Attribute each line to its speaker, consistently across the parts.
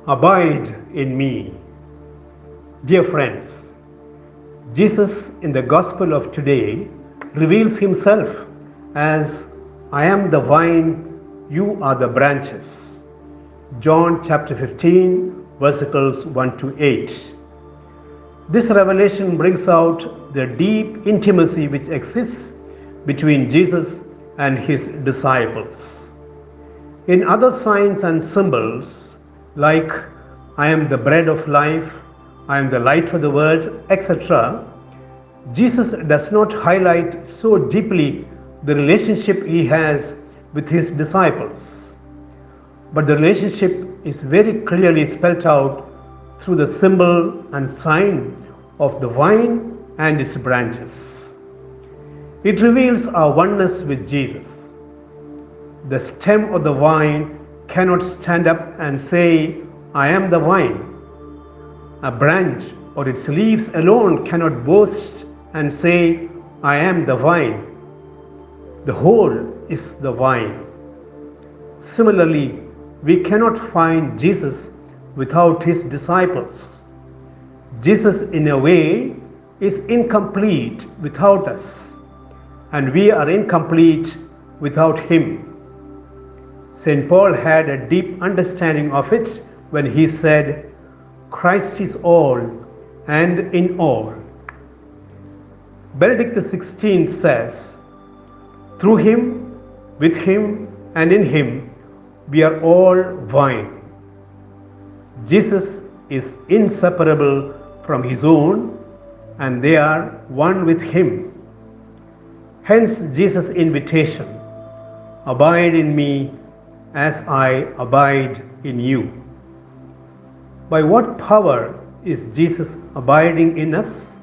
Speaker 1: Abide in me. Dear friends, Jesus in the Gospel of today reveals himself as I am the vine, you are the branches. John chapter 15, verses 1 to 8. This revelation brings out the deep intimacy which exists between Jesus and his disciples. In other signs and symbols, like I am the bread of life, I am the light of the world, etc., Jesus does not highlight so deeply the relationship he has with his disciples. But the relationship is very clearly spelled out through the symbol and sign of the vine and its branches. It reveals our oneness with Jesus. The stem of the vine cannot stand up and say, I am the vine. A branch or its leaves alone cannot boast and say, I am the vine. The whole is the vine. Similarly, we cannot find Jesus without his disciples. Jesus, in a way, is incomplete without us, and we are incomplete without him. St. Paul had a deep understanding of it when he said, Christ is all and in all. Benedict XVI says, through him, with him, and in him, we are all vine. Jesus is inseparable from his own, and they are one with him. Hence Jesus' invitation, abide in me as I abide in you. By what power is Jesus abiding in us?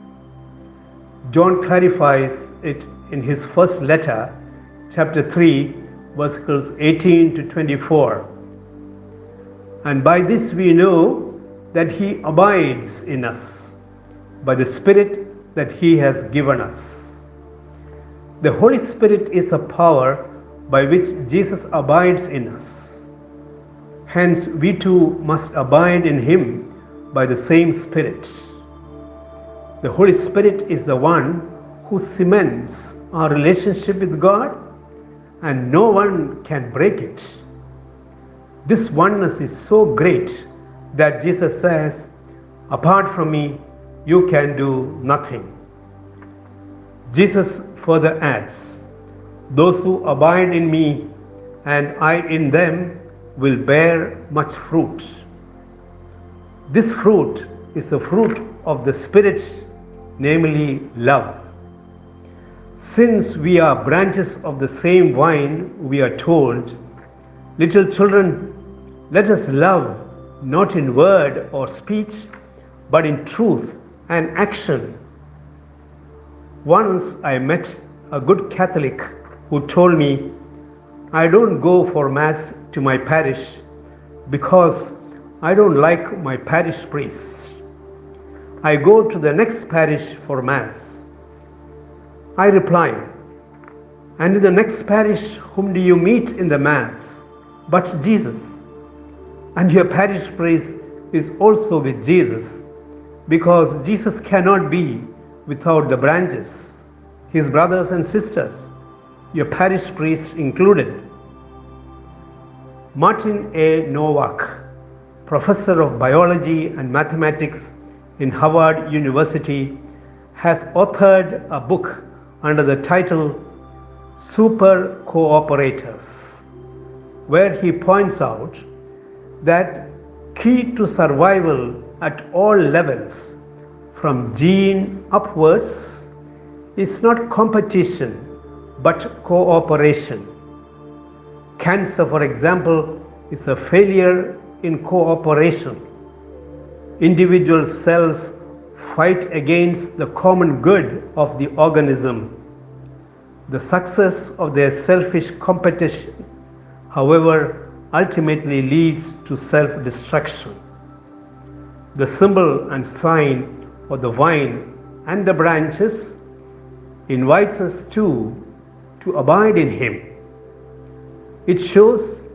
Speaker 1: John clarifies it in his first letter, chapter 3, verses 18 to 24. And by this we know that he abides in us, by the Spirit that he has given us. The Holy Spirit is the power by which Jesus abides in us. Hence, we too must abide in him by the same Spirit. The Holy Spirit is the one who cements our relationship with God, and no one can break it. This oneness is so great that Jesus says, apart from me, you can do nothing. Jesus further adds, those who abide in me and I in them will bear much fruit. This fruit is the fruit of the Spirit, namely love. Since we are branches of the same vine, we are told, little children, let us love not in word or speech, but in truth and action. Once I met a good Catholic who told me, I don't go for Mass to my parish because I don't like my parish priest. I go to the next parish for Mass. I replied, and in the next parish, whom do you meet in the Mass but Jesus? And your parish priest is also with Jesus, because Jesus cannot be without the branches, his brothers and sisters, your parish priest included. Martin A. Nowak, professor of biology and mathematics in Harvard University, has authored a book under the title Super Cooperators, where he points out that key to survival at all levels, from gene upwards, is not competition but cooperation. Cancer, for example, is a failure in cooperation. Individual cells fight against the common good of the organism. The success of their selfish competition, however, ultimately leads to self-destruction. The symbol and sign of the vine and the branches invites us to abide in him. It shows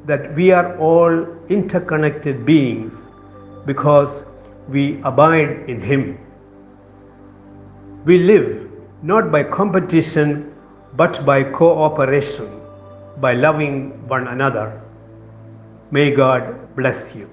Speaker 1: that we are all interconnected beings because we abide in Him. We live not by competition but by cooperation, by loving one another. May God bless you.